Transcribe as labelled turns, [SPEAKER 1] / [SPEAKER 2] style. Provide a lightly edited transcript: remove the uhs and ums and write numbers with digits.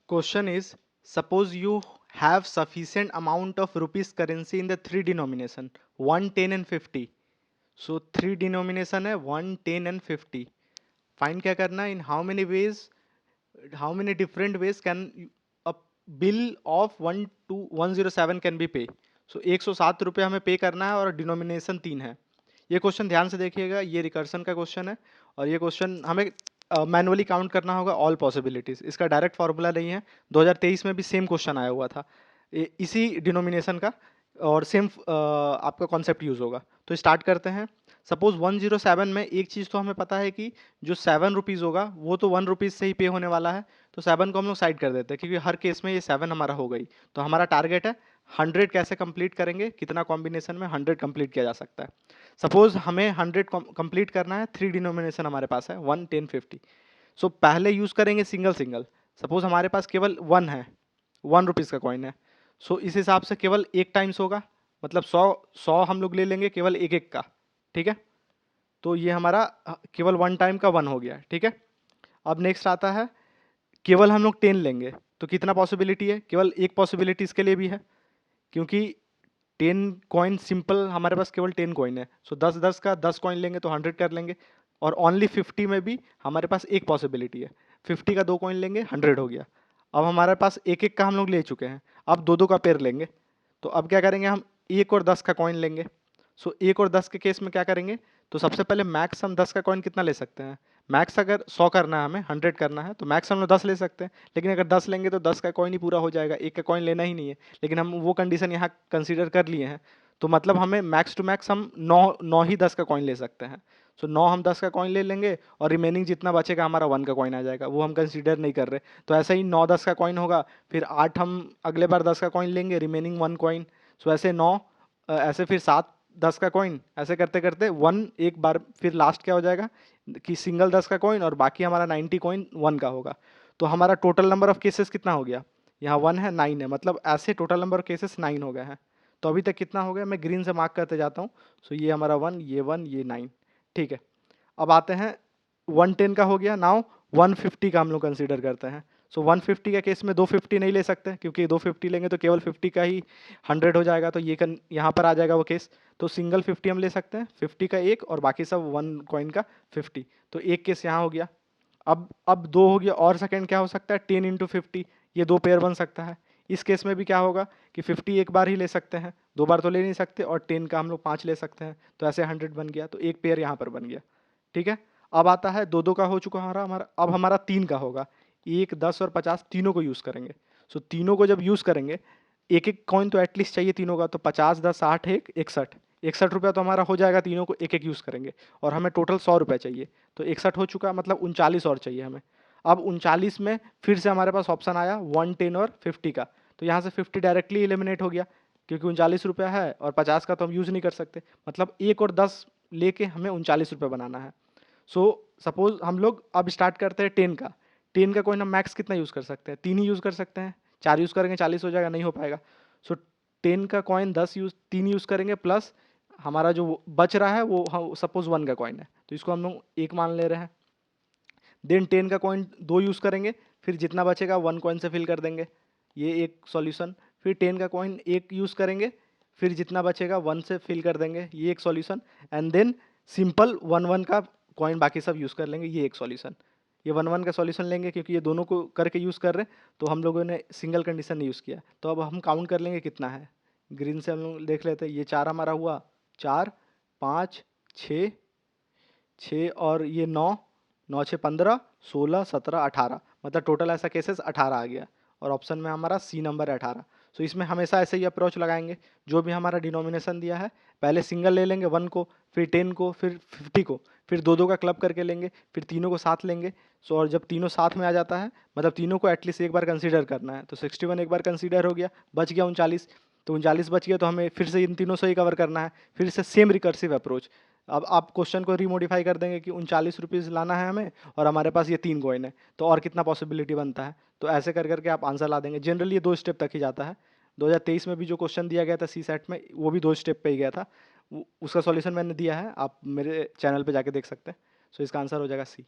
[SPEAKER 1] Question is, suppose you have sufficient amount of rupees currency in the three denomination 1, 10 and 50. So three denomination है 1, 10 and 50. Find क्या करना है, in how many different ways can a bill of 107 can be pay. So 107 रुपये हमें पे करना है और डिनोमिनेशन 3 है. ये क्वेश्चन ध्यान से देखिएगा, ये रिकर्सन का क्वेश्चन है और ये क्वेश्चन हमें मैनुअली काउंट करना होगा ऑल पॉसिबिलिटीज. इसका डायरेक्ट फार्मूला नहीं है. 2023 में भी सेम क्वेश्चन आया हुआ था इसी डिनोमिनेशन का और सेम आपका कॉन्सेप्ट यूज होगा. तो स्टार्ट करते हैं. सपोज 107 में एक चीज़ तो हमें पता है कि जो 7 रुपीज़ होगा वो तो 1 रुपीज़ से ही पे होने वाला है. तो 7 को हम लोग साइड कर देते हैं क्योंकि हर केस में ये 7 हमारा हो गई. तो हमारा टारगेट है 100 कैसे कंप्लीट करेंगे, कितना कॉम्बिनेशन में 100 कंप्लीट किया जा सकता है. सपोज हमें 100 कंप्लीट करना है, थ्री डिनोमिनेशन हमारे पास है 1, 10, 50. सो पहले यूज़ करेंगे सिंगल सिंगल. सपोज हमारे पास केवल 1 है, 1 रुपीज़ का कॉइन है. सो इस हिसाब से केवल एक टाइम्स होगा, मतलब 100 हम लोग ले लेंगे केवल एक एक का. ठीक है, तो ये हमारा केवल 1 टाइम का 1 हो गया. ठीक है, अब नेक्स्ट आता है केवल हम लोग 10 लेंगे. तो कितना पॉसिबिलिटी है, केवल एक पॉसिबिलिटी इसके लिए भी है क्योंकि 10 कॉइन सिंपल हमारे पास केवल 10 कॉइन है. सो 10 का 10 कॉइन लेंगे तो 100 कर लेंगे. और ओनली 50 में भी हमारे पास एक पॉसिबिलिटी है, 50 का 2 कॉइन लेंगे 100 हो गया. अब हमारे पास एक एक का हम लोग ले चुके हैं, अब दो दो का पेयर लेंगे. तो अब क्या करेंगे, हम 1 और 10 का कॉइन लेंगे. सो 1 और 10 के केस में क्या करेंगे, तो सबसे पहले मैक्स हम 10 का कॉइन कितना ले सकते हैं. मैक्स अगर 100 करना है, हमें 100 करना है तो मैक्स हम लोग 10 ले सकते हैं. लेकिन अगर 10 लेंगे तो 10 का कॉइन ही पूरा हो जाएगा, एक का कॉइन लेना ही नहीं है. लेकिन हम वो कंडीशन यहाँ कंसीडर कर लिए हैं. तो मतलब हमें मैक्स टू मैक्स हम 9 ही 10 का कॉइन ले सकते हैं. सो 9 हम 10 का कॉइन ले लेंगे और रिमेनिंग जितना बचेगा हमारा 1 का कॉइन आ जाएगा, वो हम कंसीडर नहीं कर रहे. तो ऐसे ही 9 10 का कॉइन होगा, फिर 8 हम अगले बार 10 का कॉइन लेंगे, रिमेनिंग 1 कॉइन. सो ऐसे 9 ऐसे फिर 7 10 का कॉइन, ऐसे करते करते 1 एक बार, फिर लास्ट क्या हो जाएगा कि सिंगल 10 का कॉइन और बाकी हमारा 90 कॉइन 1 का होगा. तो हमारा टोटल नंबर ऑफ केसेस कितना हो गया, यहाँ 1 है 9 है, मतलब ऐसे टोटल नंबर ऑफ केसेस 9 हो गए हैं. तो अभी तक कितना हो गया, मैं ग्रीन से मार्क करते जाता हूँ. सो ये हमारा 1, ये 1, ये 9. ठीक है, अब आते हैं 110 का हो गया. नाउ 150 का हम लोग कंसीडर करते हैं. सो 150 का केस में 250 नहीं ले सकते क्योंकि 250 लेंगे तो केवल 50 का ही 100 हो जाएगा. तो ये यहाँ पर आ जाएगा वो केस. तो सिंगल 50 हम ले सकते हैं, 50 का एक और बाकी सब 1 कॉइन का 50. तो एक केस यहाँ हो गया. अब दो हो गया, और सेकंड क्या हो सकता है 10 इंटू 50, ये दो पेयर बन सकता है. इस केस में भी क्या होगा कि 50 एक बार ही ले सकते हैं, दो बार तो ले नहीं सकते, और 10 का हम लोग 5 ले सकते हैं. तो ऐसे 100 बन गया, तो एक पेयर यहाँ पर बन गया. ठीक है, अब आता है दो दो का हो चुका हमारा. अब हमारा 3 का होगा. 1, 10 और 50 तीनों को यूज़ करेंगे. सो तीनों को जब यूज़ करेंगे, एक एक कॉइन तो एटलीस्ट चाहिए तीनों का. तो 50, 10, 60, 1, 61. 61 रुपया तो हमारा हो जाएगा, तीनों को एक एक यूज़ करेंगे. और हमें टोटल 100 रुपये चाहिए. तो 61 हो चुका, मतलब 39 और चाहिए हमें. अब 39 में फिर से हमारे पास ऑप्शन आया 1, 10 और 50 का. तो यहाँ से 50 डायरेक्टली एलिमिनेट हो गया क्योंकि 39 रुपया है और 50 का तो हम यूज़ नहीं कर सकते. मतलब 1 और 10 लेके हमें 39 रुपये बनाना है. सो सपोज हम लोग अब स्टार्ट करते हैं 10 का. 10 का कॉइन हम मैक्स कितना यूज़ कर सकते हैं, 3 ही यूज़ कर सकते हैं. 4 यूज़ करेंगे 40 हो जाएगा, नहीं हो पाएगा. सो 10 का कॉइन 3 यूज़ करेंगे, प्लस हमारा जो बच रहा है वो सपोज 1 का कॉइन है तो इसको हम लोग एक मान ले रहे हैं. देन 10 का कॉइन 2 यूज़ करेंगे, फिर जितना बचेगा 1 कॉइन से फिल कर देंगे, ये एक सॉल्यूशन. फिर 10 का कॉइन 1 यूज़ करेंगे, फिर जितना बचेगा 1 से फिल कर देंगे, ये एक सॉल्यूशन. एंड देन सिंपल 1 का कॉइन बाकी सब यूज़ कर लेंगे, ये एक सॉल्यूशन. ये 1 का सॉल्यूशन लेंगे क्योंकि ये दोनों को करके यूज़ कर रहे हैं, तो हम लोगों ने सिंगल कंडीशन नहीं यूज़ किया. तो अब हम काउंट कर लेंगे कितना है. ग्रीन से हम लोग देख लेते हैं, ये 4 हमारा हुआ, 4, 5, 6, 6 और ये 9, 9 6 15, 16, 17, 18, मतलब टोटल ऐसा केसेस 18 आ गया. और ऑप्शन में हमारा सी नंबर है 18. सो इसमें हमेशा ऐसे ही अप्रोच लगाएंगे. जो भी हमारा डिनोमिनेशन दिया है, पहले सिंगल ले लेंगे 1 को, फिर 10 को, फिर 50 को, फिर दो दो का क्लब करके लेंगे, फिर तीनों को साथ लेंगे. सो और जब तीनों साथ में आ जाता है, मतलब तीनों को एटलीस्ट एक बार कंसीडर करना है. तो 61 एक बार कंसीडर हो गया, बच गया 39. तो 39 बच गया, तो हमें फिर से इन तीनों से ही कवर करना है, फिर से सेम रिकर्सिव अप्रोच. अब आप क्वेश्चन को रीमोडिफाई कर देंगे कि 39 रुपीज़ लाना है हमें और हमारे पास ये 3 कॉइन है, तो और कितना पॉसिबिलिटी बनता है. तो ऐसे कर करके आप आंसर ला देंगे. जनरली ये 2 स्टेप तक ही जाता है. 2023 में भी जो क्वेश्चन दिया गया था सी सेट में, वो भी 2 स्टेप पे ही गया था. उसका सॉल्यूशन मैंने दिया है, आप मेरे चैनल पे जाके देख सकते हैं. सो इसका आंसर हो जाएगा सी.